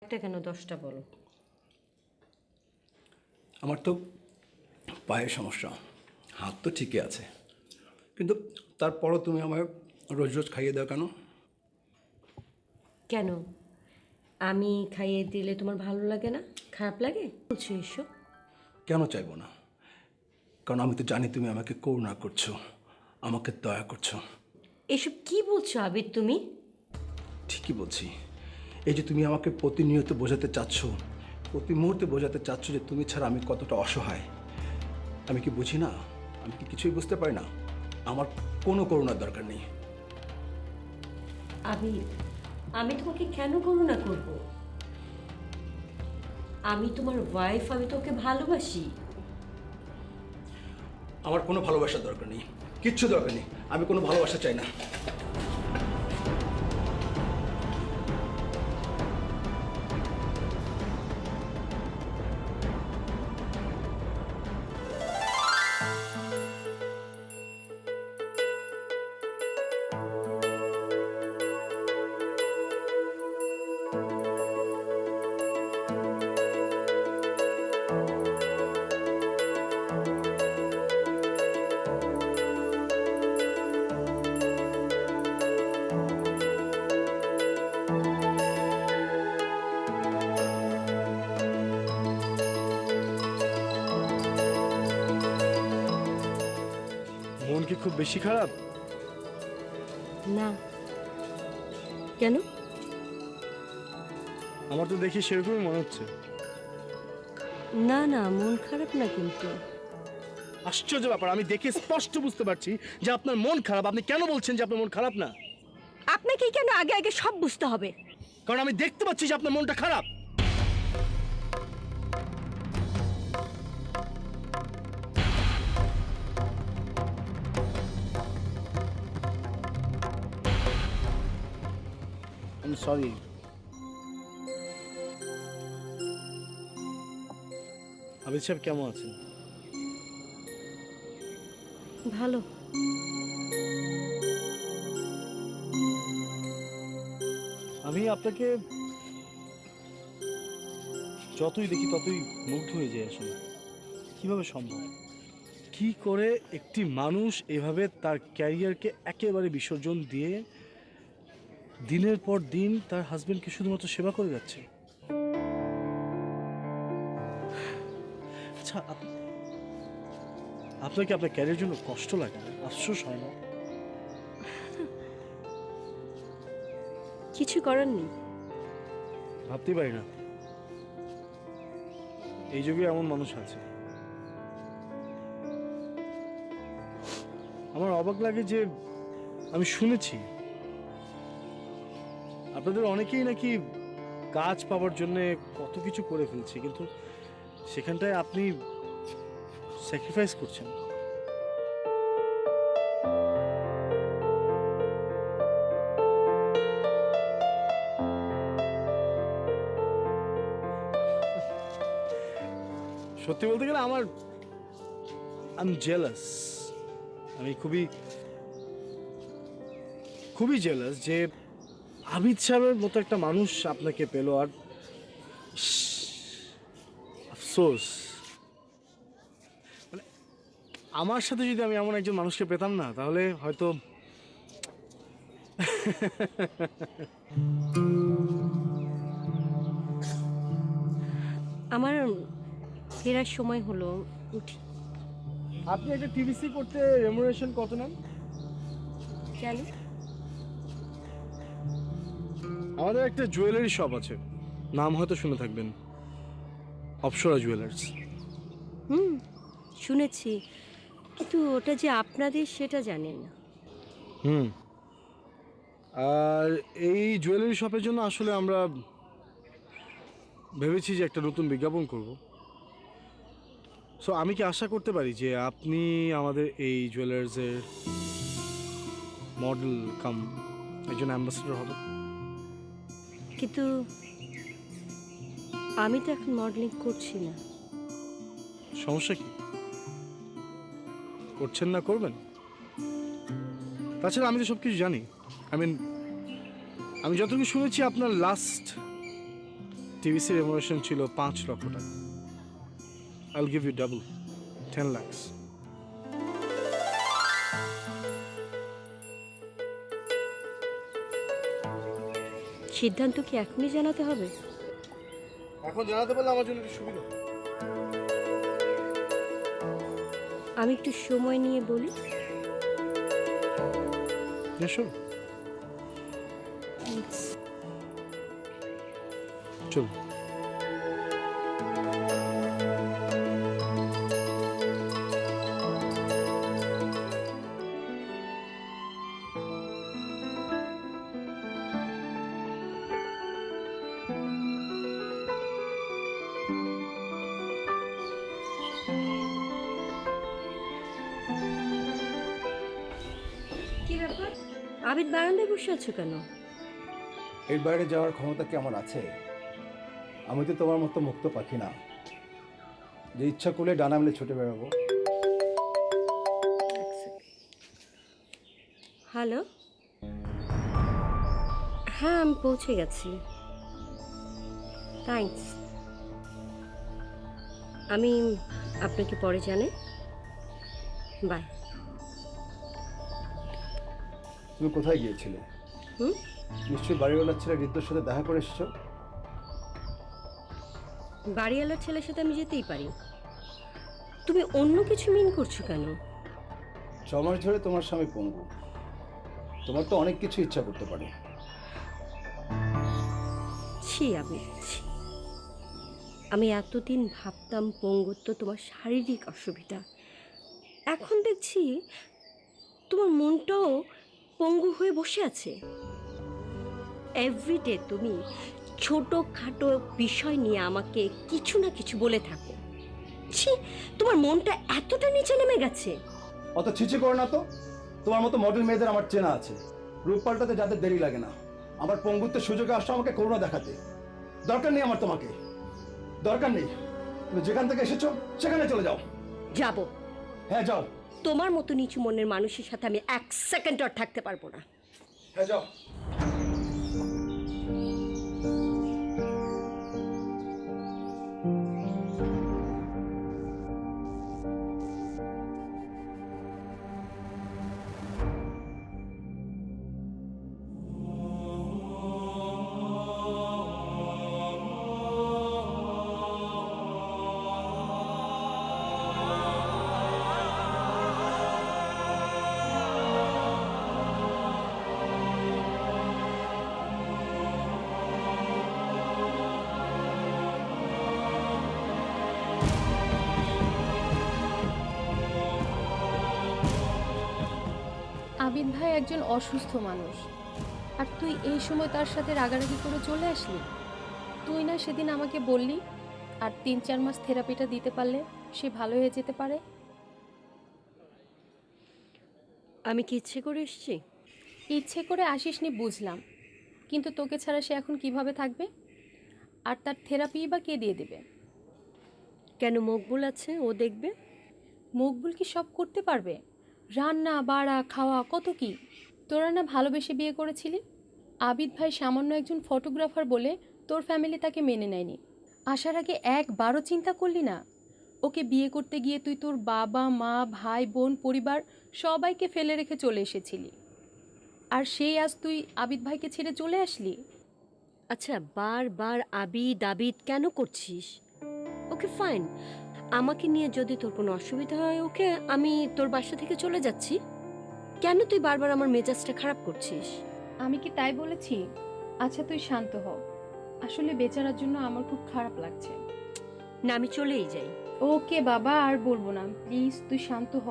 একটা কেন 10টা বলো। আমার তো পায়ের সমস্যা, হাত তো ঠিকই আছে, কিন্তু তারপরও তুমি আমায় রোজ রোজ খাইয়ে দাও কেন? কেন আমি খাইয়ে দিলে তোমার ভালো লাগে না, খারাপ লাগে বলছো এসব? কেন চাইবো না? কারণ আমি তো জানি তুমি আমাকে করুণা করছো, আমাকে দয়া করছো। এসব কি বলছো আবির তুমি? ঠিকই বলছি। এই যে তুমি আমাকে প্রতিনিয়ত বোঝাতে চাচ্ছ, প্রতি মুহূর্তে বোঝাতে চাচ্ছ যে তুমি ছাড়া আমি কতটা অসহায়, আমি কি বুঝি না? আমি কি কিছুই বুঝতে পারি না? আমার কোনো করুণার দরকার নেই। আবির, আমি তোমাকে কেন করুণা করব? আমি তোমার ওয়াইফ, আমি তোকে ভালোবাসি। আমার কোনো ভালোবাসার দরকার নেই, কিচ্ছু দরকার নেই, আমি কোনো ভালোবাসা চাই না। মন কি খুব বেশি খারাপ? না। কেন? আমার তো দেখি সেরকমই মনে হচ্ছে। না না, মন খারাপ না কিন্তু। আশ্চর্য ব্যাপার, আমি দেখে স্পষ্ট বুঝতে পারছি যে আপনার মন খারাপ। আপনি কেন বলছেন যে আপনার মন খারাপ না? আপনাকেই কেন আগে আগে সব বুঝতে হবে? কারণ আমি দেখতে পাচ্ছি যে আপনার মনটা খারাপ। I'm sorry. আবিদ সাহেব কেমন আছেন? ভালো। আমি আপনাকে যতই দেখি ততই মুগ্ধ হয়ে যাই। আসলে কিভাবে সম্ভব? কি করে একটি মানুষ এভাবে তার ক্যারিয়ারকে একেবারে বিসর্জন দিয়ে দিনের পর দিন তার হাজবেন্ডকে শুধুমাত্র সেবা করে যাচ্ছে? আচ্ছা, আপনার কি আপনার ক্যারিয়ার জন্য কষ্ট লাগে না? আফসোস হয় না? কিছু করার নেই। ভাবতেই পারি না এই যুগে এমন মানুষ আছে। আমার অবাক লাগে যে আমি শুনেছি আপনাদের অনেকেই নাকি কাজ পাওয়ার জন্য কত কিছু করে ফেলছে, কিন্তু সেখানটায় আপনি স্যাক্রিফাইস করছেন। সত্যি বলতে গেলে আমি জেলাস। আমি খুবই খুবই জেলাস যে আবিদ সাহেবের মতো একটা মানুষ আপনাকে পেল। আর আফসোস, মানে আমার সাথে যদি আমি এমন একজন মানুষকে পেতাম না, তাহলে হয়তো আমার ফেরার সময় হলো, উঠি। আপনি একটা টিভিসি করতে রেমুনারেশন কত নেন? কেন? আমাদের একটা জুয়েলারি শপ আছে, নাম হয়তো শুনে থাকবেন, অপসরা জুয়েলার্স। শুনেছি, কিন্তু ওটা যে আপনাদের সেটা জানেন না। আর এই জুয়েলারি শপের জন্য আসলে আমরা ভেবেছি যে একটা নতুন বিজ্ঞাপন করব। সো আমি কি আশা করতে পারি যে আপনি আমাদের এই জুয়েলার্সের মডেল কাম একজন অ্যাম্বাসেডর হবেন? কিন্তু আমি তো এখন মডেলিং করছি না। সমস্যা কি? করছেন না, করবেন? তাছাড়া আমি তো সব কিছু জানি। আমি যতটুকু শুনেছি আপনার লাস্ট টিভিসি রেমুনারেশন ছিল 5 লক্ষ টাকা। I'll give you double, 10 lakhs. সিদ্ধান্ত কি এখনই জানাতে হবে? এখন জানাতে পারলে আমার জন্য একটু সুবিধা। আমি একটু সময় নিয়ে বলি। এসো, চলো। কি ব্যাপার, আবিদ বারান্দায় বসে আছো কেন? এর বাইরে যাওয়ার ক্ষমতা কি আমার আছে? আমি তো তোমার মতো মুক্ত পাখি না যে ইচ্ছা করলে ডানা মেলে ছুটে বেরোবো। হ্যালো, হ্যাঁ আমি পৌঁছে গেছি, থ্যাঙ্কস। আমি আপনাকে পরে জানাই, বাই। তুমি কোথায় গিয়েছিলে? নিশ্চয়ই বাড়িওয়ালার ছেলে ঋদ্ধর সাথে দেখা করে এসেছো। বাড়িওয়ালার ছেলের সাথে আমি যেতেই পারি, তুমি অন্য কিছু মিন করছো কেন? 6 মাস ধরে তোমার স্বামী পঙ্গু, তোমার তো অনেক কিছু ইচ্ছা করতে পারে। ছি ছি। আমি এতদিন ভাবতাম পঙ্গুত্ব তোমার শারীরিক অসুবিধা, এখন দেখছি তোমার মনটাও পঙ্গু হয়ে বসে আছে। এভরিডে তুমি ছোটোখাটো বিষয় নিয়ে আমাকে কিছু না কিছু বলে থাকো। ছি, তোমার মনটা এতটা নিচে নেমে গেছে। অত ছিচি করো না তো, তোমার মতো মডেল মেয়েদের আমার চেনা আছে, রূপ পাল্টাতে যাদের দেরি লাগে না। আমার পঙ্গুত্বের সুযোগে আসছো আমাকে করুণা দেখাতে। দরকার নেই আমার তোমাকে, দরকার নেই। তুমি যেখান থেকে এসেছো সেখানে চলে যাও। যাবো? হ্যাঁ যাও। তোমার মতো নিচু মনের মানুষের সাথে আমি 1 সেকেন্ড আর থাকতে পারবো না। হ্যাঁ যাও। আবিদ ভাই একজন অসুস্থ মানুষ, আর তুই এই সময় তার সাথে রাগারাগি করে চলে আসলি। তুই না সেদিন আমাকে বললি আর 3-4 মাস থেরাপিটা দিতে পারলে সে ভালো হয়ে যেতে পারে। আমি কি ইচ্ছে করে এসেছি? ইচ্ছে করে আসিসনি বুঝলাম, কিন্তু তোকে ছাড়া সে এখন কিভাবে থাকবে? আর তার থেরাপি বা কে দিয়ে দেবে? কেন, মকবুল আছে, ও দেখবে। মকবুল কি সব করতে পারবে? রান্না বাড়া খাওয়া কত কি। তোরা না ভালোবেসে বিয়ে করেছিলি? আবিদ ভাই সামান্য একজন ফটোগ্রাফার বলে তোর ফ্যামিলি তাকে মেনে নেয়নি। আসার আগে একবারও চিন্তা করলি না? ওকে বিয়ে করতে গিয়ে তুই তোর বাবা মা ভাই বোন পরিবার সবাইকে ফেলে রেখে চলে এসেছিলি, আর সেই আজ তুই আবিদ ভাইকে ছেড়ে চলে আসলি। আচ্ছা, বারবার আবিদ আবিদ কেন করছিস? ওকে ফাইন, আমাকে নিয়ে যদি তোর কোনো অসুবিধা হয় ওকে, আমি তোর বাসা থেকে চলে যাচ্ছি। কেন তুই বারবার আমার মেজাজটা খারাপ করছিস? আমি কি তাই বলেছি? আচ্ছা তুই শান্ত হ, আসলে বেচারার জন্য আমার খুব খারাপ লাগছে। না, আমি চলেই যাই। ওকে বাবা, আর বলবো না, প্লিজ তুই শান্ত হ।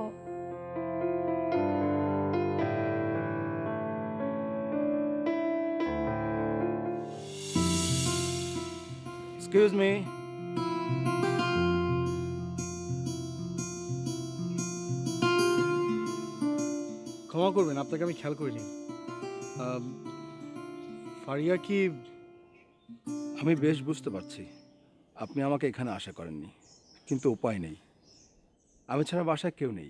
Excuse me. ক্ষমা করবেন, আপনাকে আমি খেয়াল করিনি। ফারিয়া কি? আমি বেশ বুঝতে পারছি আপনি আমাকে এখানে আশা করেননি, কিন্তু উপায় নেই, আমি ছাড়া বাসায় কেউ নেই।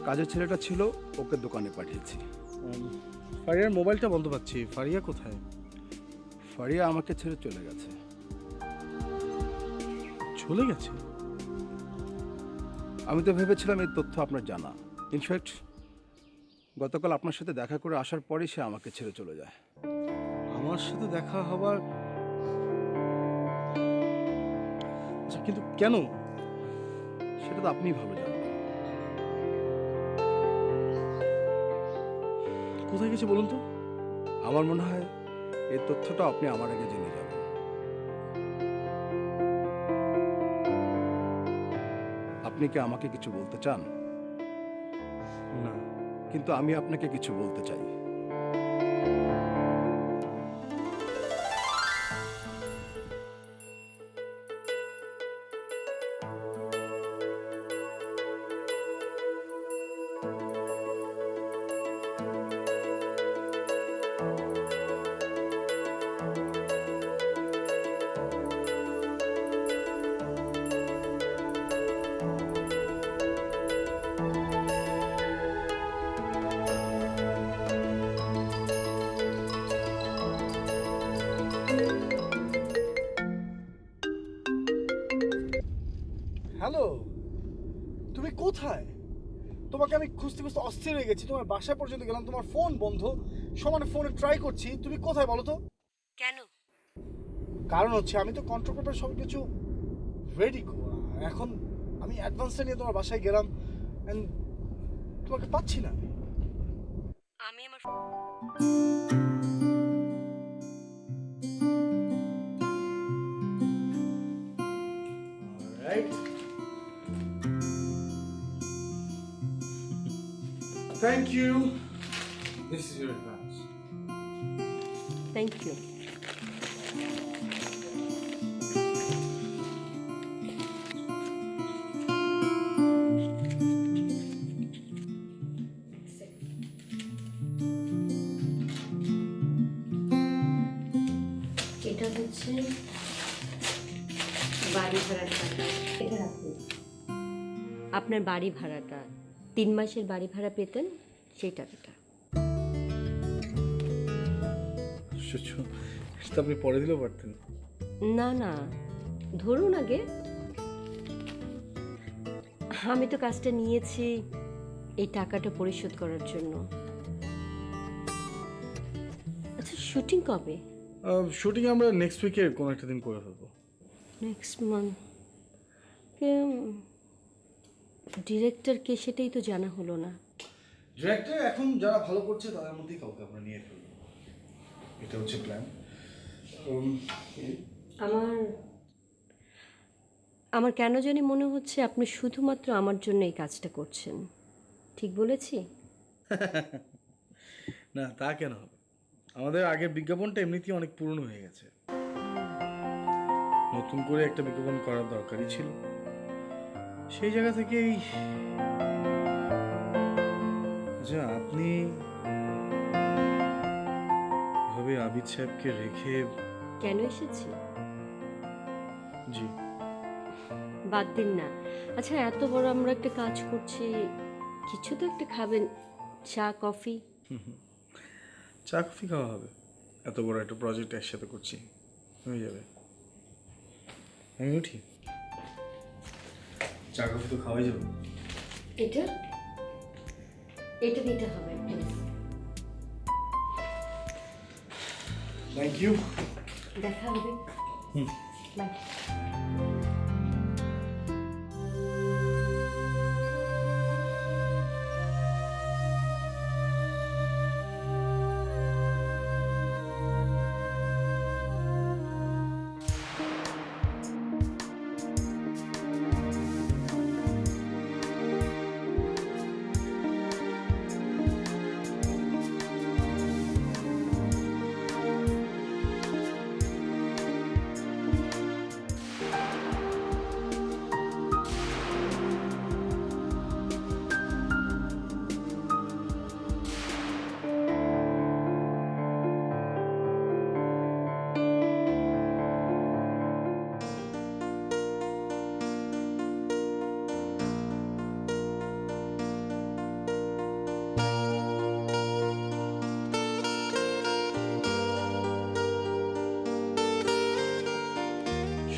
কাজের ছেলেটা ছিল, ওকে দোকানে পাঠিয়েছি। ফারিয়ার মোবাইলটা বন্ধ পাচ্ছি, ফারিয়া কোথায়? ফারিয়া আমাকে ছেড়ে চলে গেছে। চলে গেছে? আমি তো ভেবেছিলাম এই তথ্য আপনার জানা। ইনফ্যাক্ট গতকাল আপনার সাথে দেখা করে আসার পরেই সে আমাকে ছেড়ে চলে যায়। আমার সাথে দেখা হবার, আচ্ছা কিন্তু কেন? সেটা তো আপনিই ভালো জানেন। কোথায় গেছে বলুন তো? আমার মনে হয় এই তথ্যটা আপনি আমার আগে জেনে যাবেন। আপনি কি আমাকে কিছু বলতে চান? না। কিন্তু আমি আপনাকে কিছু বলতে চাই। হ্যালো, তুমি কোথায়? তোমাকে আমি খুঁজতে খুঁজতে অস্থির হয়ে গেছি। তোমার বাসা পর্যন্ত গেলাম, তোমার ফোন বন্ধ। সমানে ফোনে ট্রাই করছি, তুমি কোথায় বলো তো? কেন? কারণ হচ্ছে আমি তো কন্ট্রোল পেপার সব কিছু রেডি এখন আমি অ্যাডভান্সটা নিয়ে তোমার বাসায় গেলাম and তোমাকে পাচ্ছি না। আমি আমার Alright. Thank you. This is your advance. Thank you. এটা হচ্ছে বাড়ি ভাড়ার টাকা, এটা রাখুন। আপনার বাড়ি ভাড়াটা 3 মাসের বাড়ি ভাড়া পেতেন, সেই টাকাটা। সেটা আপনি পরে দিলেও পারতেন। না না, ধরুন আগে। আমি তো কাজটা নিয়েছি এই টাকাটা পরিশোধ করার জন্য। আচ্ছা, শুটিং কবে? শুটিং আমরা নেক্সট উইকে কোনো একটা দিন করে ফেলবো। Next month. ডিরেক্টরকে সেটাই তো জানা হলো না। ডিরেক্টর এখন যারা ভালো করছে তাদের মধ্যেই কাউকে আমরা নিয়ে ফেলবো, এটা হচ্ছে প্ল্যান। আমার কেন জানি মনে হচ্ছে আপনি শুধুমাত্র আমার জন্য এই কাজটা করছেন। ঠিক বলেছি? না, তা কেন হবে? আমাদের আগের বিজ্ঞাপনটা এমনিতেই অনেক পুরনো হয়ে গেছে, নতুন করে একটা বিজ্ঞাপন করার দরকারই ছিল। সেই জায়গা থেকেই আচ্ছা, আপনি এভাবে আবিদ সাহেবকে রেখে কেন এসেছি? জি, বাদ দিন না। আচ্ছা, এত বড় আমরা একটা কাজ করছি, কিছু তো একটা খাবেন, চা কফি। চা কফি খাওয়া হবে? এত বড় একটা প্রজেক্ট একসাথে করছি, হয়ে যাবে। আমি উঠি, চা কফি তো খাওয়াই যাবে। এটা এটা দিতে হবে প্লিজ। Thank you. দেখা হবে। বাই।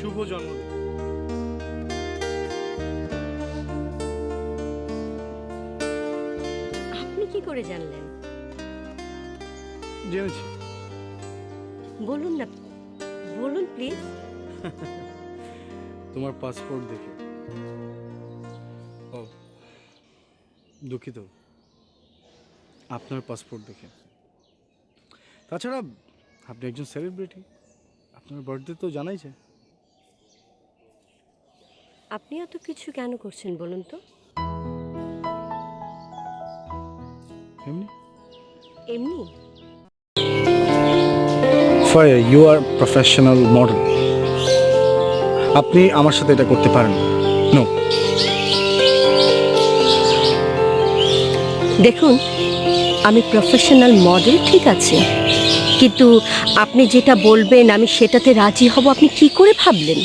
শুভ জন্মদিন। আপনি কি করে জানলেন? জেনেছি। বলুন না, বলুন প্লিজ। তোমার পাসপোর্ট দেখে। ও দুঃখিত, আপনার পাসপোর্ট দেখে। তাছাড়া আপনি একজন সেলিব্রিটি, আপনার বার্থডে তো জানাই যায়। আপনি এত কিছু কেন করছেন বলুন তো? এমনি। এমনি? ফায়া, ইউ আর প্রফেশনাল মডেল, আপনি আমার সাথে এটা করতে পারেন না। নো। দেখুন, আমি প্রফেশনাল মডেল ঠিক আছে, কিন্তু আপনি যেটা বলবেন আমি সেটাতে রাজি হব আপনি কি করে ভাবলেন?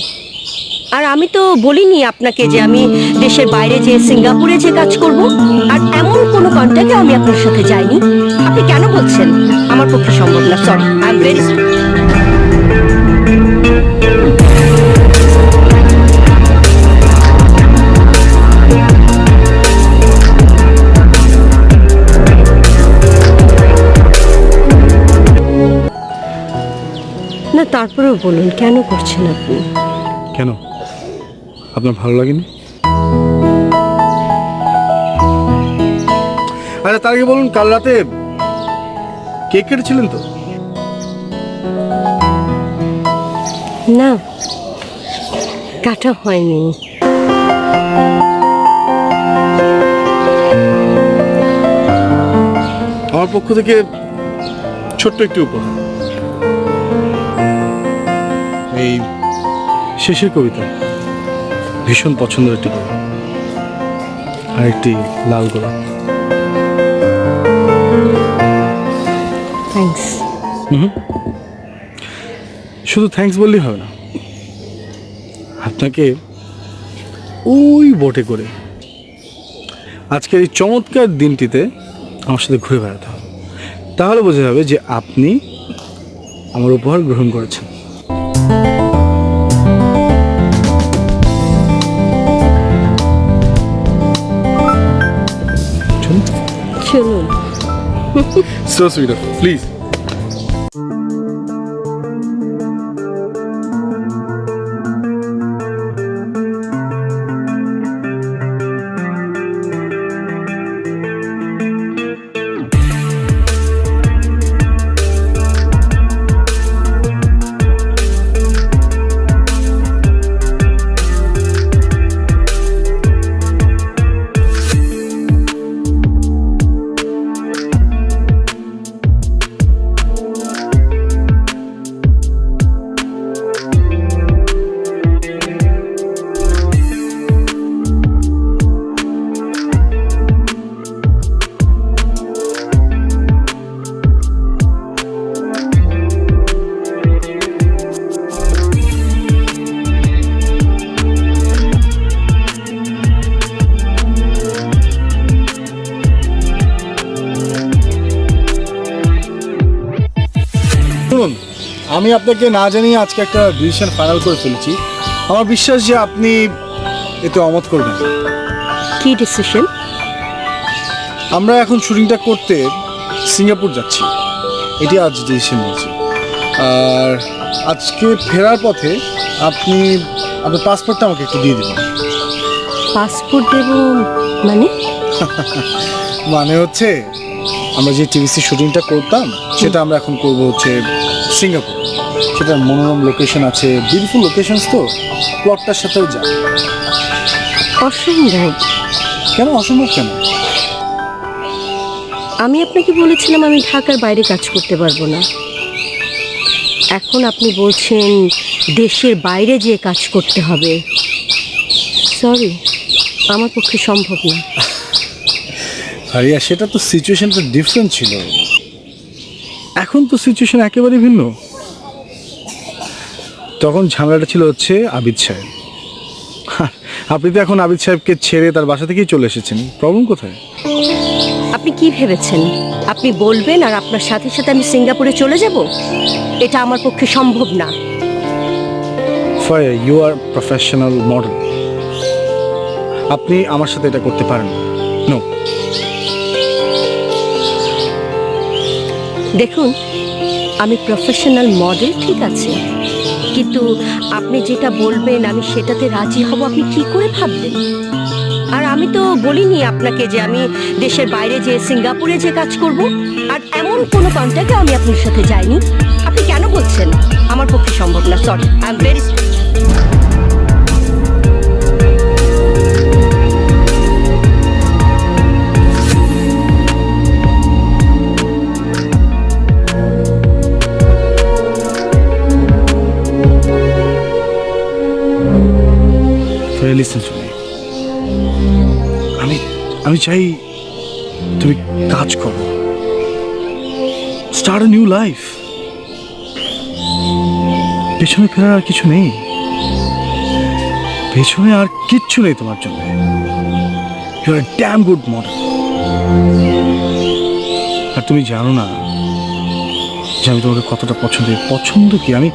আর আমি তো বলিনি আপনাকে যে আমি দেশের বাইরে যে সিঙ্গাপুরে যে কাজ করব, আর এমন কোনো কন্ট্যাক্টে আমি আপনার সাথে যাইনি। আপনি কেন বলছেন? আমার পক্ষে সম্ভব না, sorry, I am very sorry. না, তারপরেও বলুন কেন করছেন আপনি? কেন, আপনার ভালো লাগেনি? আরে তার আগে বলুন, কাল রাতে কেক কেটেছিলেন তো? না, কাটা হয়নি। আমার পক্ষ থেকে ছোট্ট একটি উপহার, এই শেষের কবিতা, ভীষণ পছন্দের একটি কবিতা, আর একটি লাল গোলাপ। থ্যাঙ্কস। শুধু থ্যাঙ্কস বললেই হবে না, আপনাকে ওই বোটে করে আজকের এই চমৎকার দিনটিতে আমার সাথে ঘুরে বেড়াতে হবে, তাহলে বোঝা যাবে যে আপনি আমার উপহার গ্রহণ করেছেন। চলুন। So sweet of you. Please. শুনুন, আমি আপনাকে না জানিয়ে আজকে একটা ডিসিশন ফাইনাল করে ফেলেছি। আমার বিশ্বাস যে আপনি এতে অমত করবেন। কি ডিসিশন? আমরা এখন শুটিংটা করতে সিঙ্গাপুর যাচ্ছি, এটি আজ ডিসিশন নিয়েছি। আর আজকে ফেরার পথে আপনি আপনার পাসপোর্টটা আমাকে একটু দিয়ে দেবেন। পাসপোর্ট দেব মানে? মানে হচ্ছে আমরা যে টিভিসি শুটিংটা করতাম সেটা আমরা এখন করব হচ্ছে সিঙ্গাপুর। সেটা মনোরম লোকেশন আছে, বিউটিফুল লোকেশনস, তো প্লটটার সাথেও যায়। অসম্ভব। কেন অসম্ভব কেন? আমি আপনাকে বলেছিলাম আমি ঢাকার বাইরে কাজ করতে পারবো না। এখন আপনি বলছেন দেশের বাইরে যেয়ে কাজ করতে হবে। সরি, আমার পক্ষে সম্ভব না। আরিয়া, সেটা তো সিচুয়েশনটা ডিফারেন্ট ছিল, এখন তো সিচুয়েশন একেবারে ভিন্ন। তখন ঝামেলাটা ছিল হচ্ছে আবিদ সাহেব। আপনি তো এখন আবিদ সাহেবকে ছেড়ে তার বাসা থেকেই চলে এসেছেন, প্রবলেম কোথায়? আপনি কি ভেবেছেন আপনি বলবেন আর আপনার সাথে সাথে আমি সিঙ্গাপুরে চলে যাব? এটা আমার পক্ষে সম্ভব না। Faria, you are professional model, আপনি আমার সাথে এটা করতে পারেন নো। দেখুন, আমি প্রফেশনাল মডেল ঠিক আছে, কিন্তু আপনি যেটা বলবেন আমি সেটাতে রাজি হব আপনি কি করে ভাবলেন? আর আমি তো বলিনি আপনাকে যে আমি দেশের বাইরে যে সিঙ্গাপুরে যে কাজ করব, আর এমন কোনো কন্ট্যাক্টে আমি আপনার সাথে যাইনি। আপনি কেন বলছেন? আমার পক্ষে সম্ভব না, sorry, I am very Faria, listen to me. আমি চাই তুমি কাজ করো, স্টার্ট আ নিউ লাইফ। পেছনে ফেরার আর কিছু নেই, পেছনে আর কিচ্ছু নেই তোমার জন্য। You are damn good model. আর তুমি জানো না যে আমি তোমাকে কতটা পছন্দ কি আমি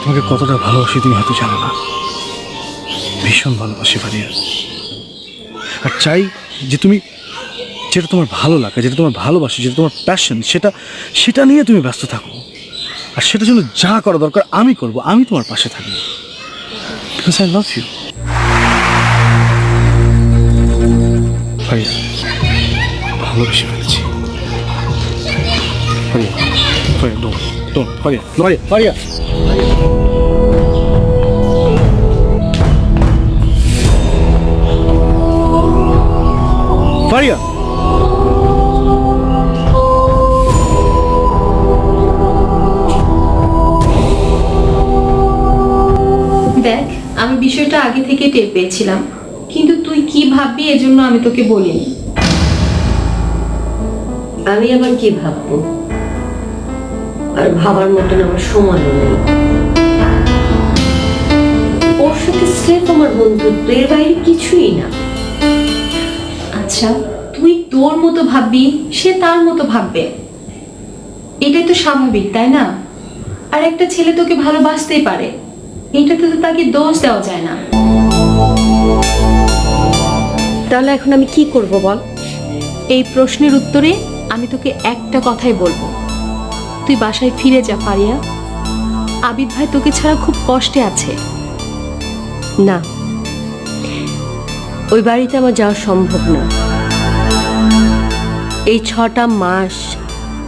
তোমাকে কতটা ভালোবাসি তুমি হয়তো জানো না। ভীষণ ভালোবাসি ফারিয়া। আর চাই যে তুমি যেটা তোমার ভালো লাগে, যেটা তোমার ভালোবাসি, যেটা তোমার প্যাশন, সেটা নিয়ে তুমি ব্যস্ত থাকো। আর সেটার জন্য যা করা দরকার আমি করব, আমি তোমার পাশে থাকবো, because I love you. Faria, ভালোবেসে ফেলেছি। ফারিয়া, ফারিয়া, ডোন্ট, ফারিয়া, ফারিয়া। ফারিয়া, দেখ, আমি বিষয়টা আগে থেকে টের পেয়েছিলাম, কিন্তু তুই কি ভাববি এজন্য আমি তোকে বলিনি। আমি আবার কি ভাববো? আর ভাবার মতন আমার সময়ও নেই। ওর সাথে স্রেফ আমার বন্ধুত্ব, এর বাইরে কিছুই না। আচ্ছা, তুই তোর মতো ভাববি, সে তার মতো ভাববে, এটাই তো স্বাভাবিক, তাই না? আর একটা ছেলে তোকে ভালোবাসতেই পারে, এটাতে তো তাকে দোষ দেওয়া যায় না। তাহলে এখন আমি কি করব বল? এই প্রশ্নের উত্তরে আমি তোকে একটা কথাই বলবো, তুই বাসায় ফিরে যা ফারিয়া। আবিদ ভাই তোকে ছাড়া খুব কষ্টে আছে। না, ওই বাড়িতে আমার যাওয়া সম্ভব না। এই 6টা মাস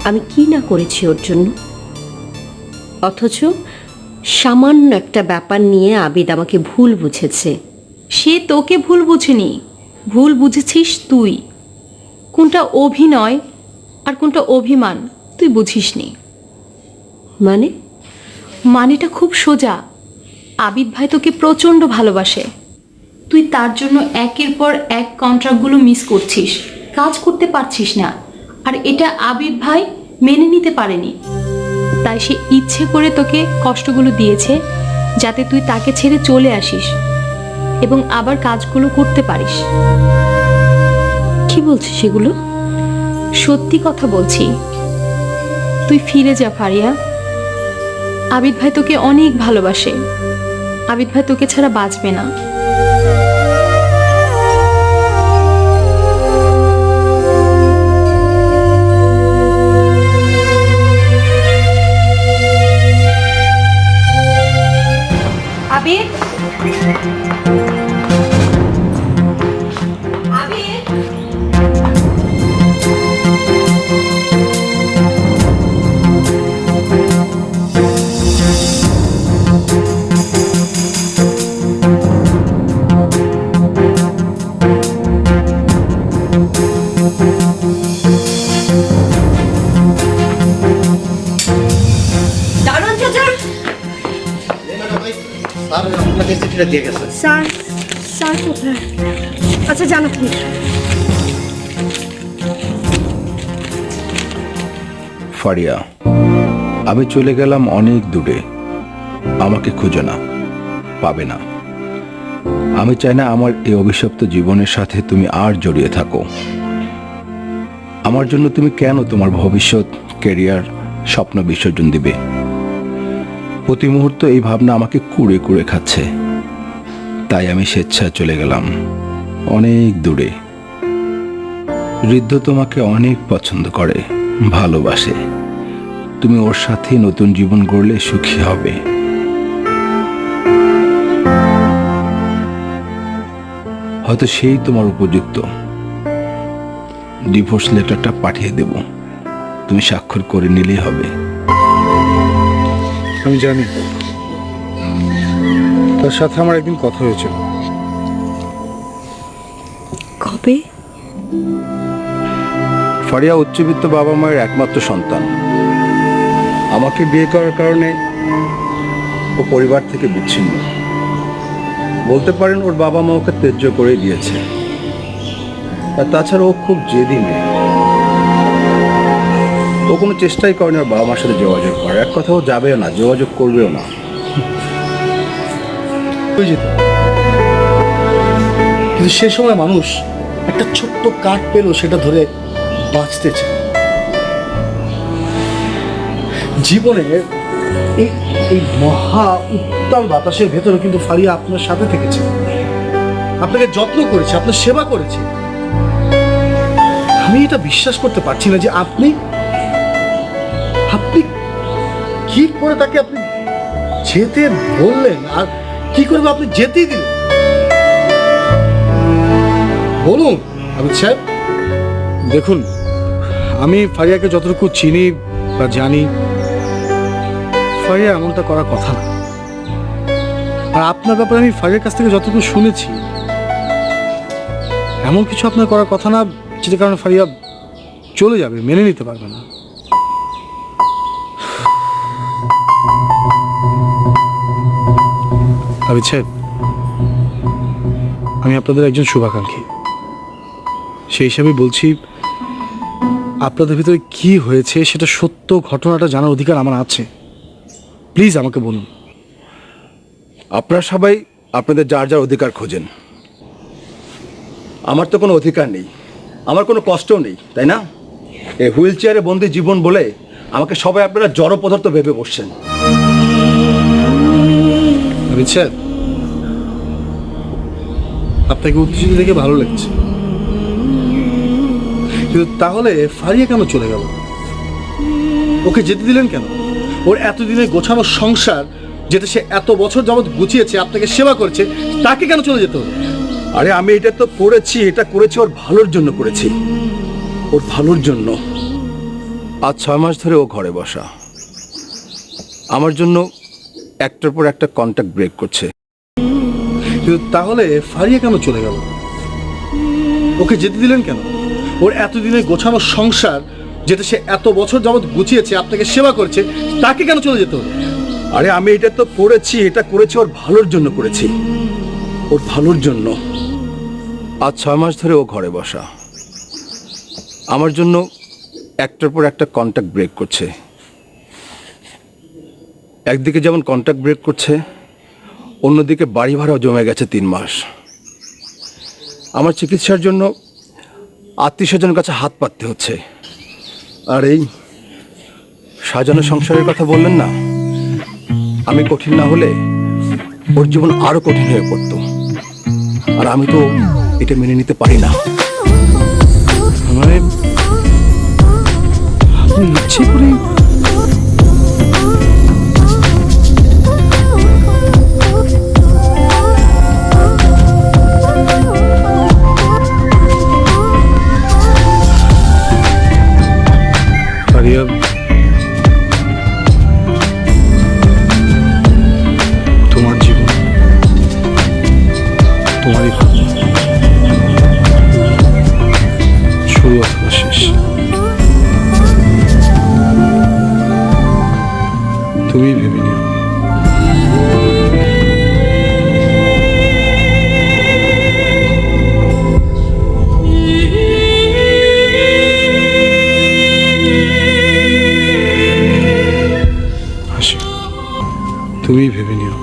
আমি কি না করেছি ওর জন্য, অথচ সামান্য একটা ব্যাপার নিয়ে আবিদ আমাকে ভুল বুঝেছে। সে তোকে ভুল বুঝেনি, ভুল বুঝেছিস তুই। কোনটা অভিনয় আর কোনটা অভিমান তুই বুঝিসনি। মানেটা খুব সোজা। আবিদ ভাই তোকে প্রচণ্ড ভালোবাসে, তুই তার জন্য একের পর এক কন্ট্রাক্টগুলো মিস করছিস, কাজ করতে পারছিস না। আর এটা আবিদ ভাই মেনে নিতে পারেনি, তাই সে ইচ্ছে করে তোকে কষ্টগুলো দিয়েছে যাতে তুই তাকে ছেড়ে চলে আসিস এবং আবার কাজগুলো করতে পারিস। কি বলছিস সেগুলো? সত্যি কথা বলছি, তুই ফিরে যা ফারিয়া। আবিদ ভাই তোকে অনেক ভালোবাসে, আবিদ ভাই তোকে ছাড়া বাঁচবে না। আবিদ, আবিদ, দারুণ চাচা। স্যার, স্যার কোথায়? আচ্ছা, জানো তুমি ফারিয়া, আমি চলে গেলাম অনেক দূরে, আমাকে খুঁজো না, পাবে না। আমি চাই না আমার এই অভিশপ্ত জীবনের সাথে তুমি আর জড়িয়ে থাকো। আমার জন্য তুমি কেন তোমার ভবিষ্যৎ, ক্যারিয়ার, স্বপ্ন বিসর্জন দিবে? প্রতি মুহূর্ত এই ভাবনা আমাকে কুড়ে কুড়ে খাচ্ছে। তাই আমি স্বেচ্ছায় চলে গেলাম অনেক দূরে। ঋদ্ধ তোমাকে অনেক পছন্দ করে, ভালোবাসে। তুমি ওর সাথে নতুন জীবন গড়লে সুখী হবে। হয়তো সেই তোমার উপযুক্ত। ডিভোর্স লেটারটা পাঠিয়ে দেব, তুমি স্বাক্ষর করে নিলেই হবে। আমি জানি, তার সাথে আমার একদিন কথা হয়েছিল। কবে? ফারিয়া উচ্চবিত্ত বাবা মায়ের একমাত্র সন্তান। আমাকে বিয়ে করার কারণে ও পরিবার থেকে বিচ্ছিন্ন। বলতে পারেন ওর বাবা মা ওকে ত্যায্য করে দিয়েছে। আর তাছাড়া ও খুব জেদি মেয়ে। ও কোনো চেষ্টাই করেনি ওর বাবা মার সাথে যোগাযোগ করার। এক কথা, ও যাবেও না, যোগাযোগ করবেও না। কিন্তু সে সময় মানুষ একটা ছোট্ট কাঠ পেল, সেটা ধরে বাঁচতে চায়। জীবনে এই মহা উত্তাল বাতাসের ভেতরে কিন্তু ফারিয়া আপনার সাথে থেকেছে, আপনাকে যত্ন করেছে, আপনার সেবা করেছে। আমি এটা বিশ্বাস করতে পারছি না যে আপনি কি করে তাকে আপনি যেতে বললেন, আর কি করে আপনি যেতেই দিলেন। বলুন আবিদ সাহেব। দেখুন, আমি ফারিয়াকে যতটুকু চিনি বা জানি, ফারিয়া এমনটা করার কথা না। আর আপনার ব্যাপারে আমি ফারিয়ার কাছ থেকে যতটুকু শুনেছি, এমন কিছু আপনার করার কথা না যেটা কারণে ফারিয়া চলে যাবে, মেনে নিতে পারবে না। আবিদ সাহেব, আমি আপনাদের একজন শুভাকাঙ্ক্ষী। সেই হিসাবে বলছি, আপনাদের ভিতরে কি হয়েছে সেটা সত্য ঘটনাটা জানার অধিকার আমার আছে। প্লিজ আমাকে বলুন। আপনারা সবাই আপনাদের যার যার অধিকার খোঁজেন। আমার তো কোনো অধিকার নেই, আমার কোনো কষ্টও নেই, তাই না? এই হুইল চেয়ারে বন্দি জীবন বলে আমাকে সবাই আপনারা জড় পদার্থ ভেবে বসছেন। আবিদ সাহেব, আপনাকে উত্তেজিত দেখে ভালো লাগছে, কিন্তু তাহলে ফারিয়া কেন চলে গেল? ওকে যেতে দিলেন কেন? ওর এতদিনের গোছানো সংসার, যেটা সে এত বছর যাবৎ গুছিয়েছে, আপনাকে সেবা করেছে, তাকে কেন চলে যেতে হলো? আরে আমি এটা তো করেছি, এটা করেছি ওর ভালোর জন্য করেছি, ওর ভালোর জন্য। আজ 6 মাস ধরে ও ঘরে বসা, আমার জন্য একটার পর একটা কন্ট্যাক্ট ব্রেক করছে। কিন্তু তাহলে ফারিয়া কেন চলে গেল? ওকে যেতে দিলেন কেন? ওর এতদিনের গোছানো সংসার, যেটা সে এত বছর যাবৎ গুছিয়েছে, আপনাকে সেবা করেছে, তাকে কেন চলে যেতে হলো? আরে আমি এটা তো করেছি, এটা করেছি ওর ভালোর জন্য করেছি, ওর ভালোর জন্য। আজ 6 মাস ধরে ও ঘরে বসা, আমার জন্য একটার পর একটা কন্ট্যাক্ট ব্রেক করছে। একদিকে যেমন কন্ট্যাক্ট ব্রেক করছে, অন্যদিকে বাড়ি ভাড়াও জমে গেছে 3 মাস। আমার চিকিৎসার জন্য আত্মীয়স্বজনের কাছে হাত পাততে হচ্ছে। আর এই সাজানো সংসারের কথা বললেন না, আমি কঠিন না হলে ওর জীবন আরো কঠিন হয়ে পড়তো। আর আমি তো এটা মেনে নিতে পারি না। মানে আপনি ইচ্ছে করে ফারিয়া, তোমার জীবন তোমারই ভাব, শুরু অথবা শেষ তুমি ভেবে নিও। হাসি, তুমি ভেবে নিও।